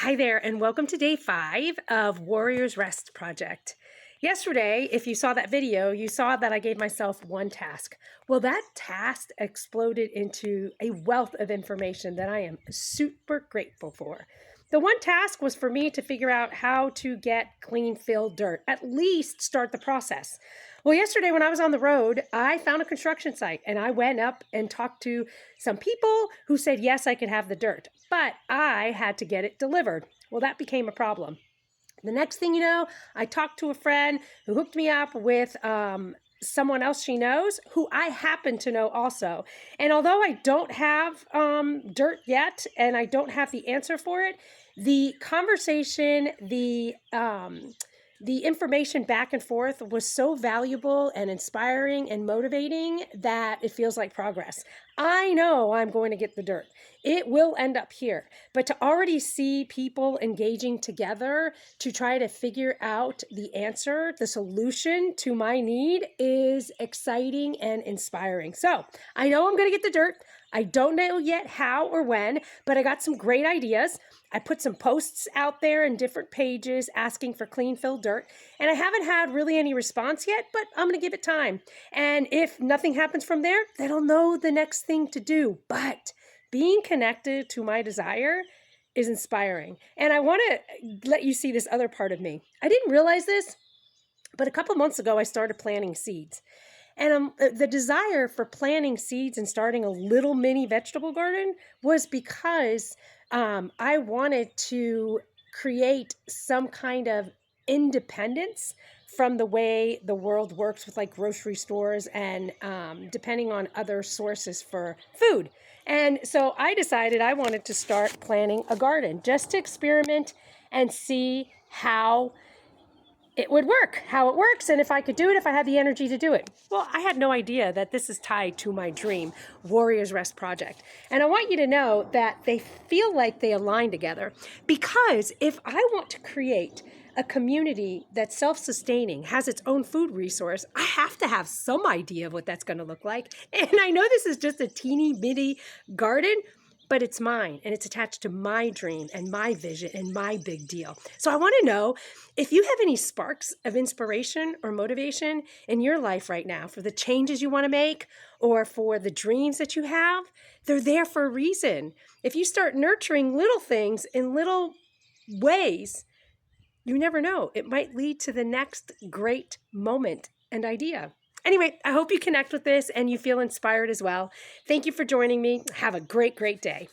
Hi there, and welcome to day 5 of Warriors Rest Project. Yesterday, if you saw that video, you saw that I gave myself one task. Well, that task exploded into a wealth of information that I am super grateful for. The one task was for me to figure out how to get clean fill dirt, at least start the process. Well, yesterday when I was on the road, I found a construction site and I went up and talked to some people who said, yes, I could have the dirt, but I had to get it delivered. Well, that became a problem. The next thing you know, I talked to a friend who hooked me up with someone else she knows who I happen to know also. And although I don't have dirt yet and I don't have the answer for it, the conversation, the information back and forth was so valuable and inspiring and motivating that it feels like progress. I know I'm going to get the dirt. It will end up here. But to already see people engaging together to try to figure out the answer, the solution to my need is exciting and inspiring. So I know I'm going to get the dirt. I don't know yet how or when, but I got some great ideas. I put some posts out there in different pages asking for clean fill dirt, and I haven't had really any response yet, but I'm going to give it time. And if nothing happens from there, then I'll know the next thing to do. But being connected to my desire is inspiring. And I want to let you see this other part of me. I didn't realize this, but a couple months ago, I started planting seeds. And the desire for planting seeds and starting a little mini vegetable garden was because I wanted to create some kind of independence from the way the world works with like grocery stores and depending on other sources for food. And so I decided I wanted to start planting a garden just to experiment and see how it would work, how it works, and if I could do it, if I had the energy to do it. Well, I had no idea that this is tied to my dream, Warriors Rest Project. And I want you to know that they feel like they align together because if I want to create a community that's self-sustaining, has its own food resource, I have to have some idea of what that's going to look like. And I know this is just a teeny bitty garden, but it's mine and it's attached to my dream and my vision and my big deal. So I want to know if you have any sparks of inspiration or motivation in your life right now for the changes you want to make or for the dreams that you have, they're there for a reason. If you start nurturing little things in little ways, you never know. It might lead to the next great moment and idea. Anyway, I hope you connect with this and you feel inspired as well. Thank you for joining me. Have a great, great day.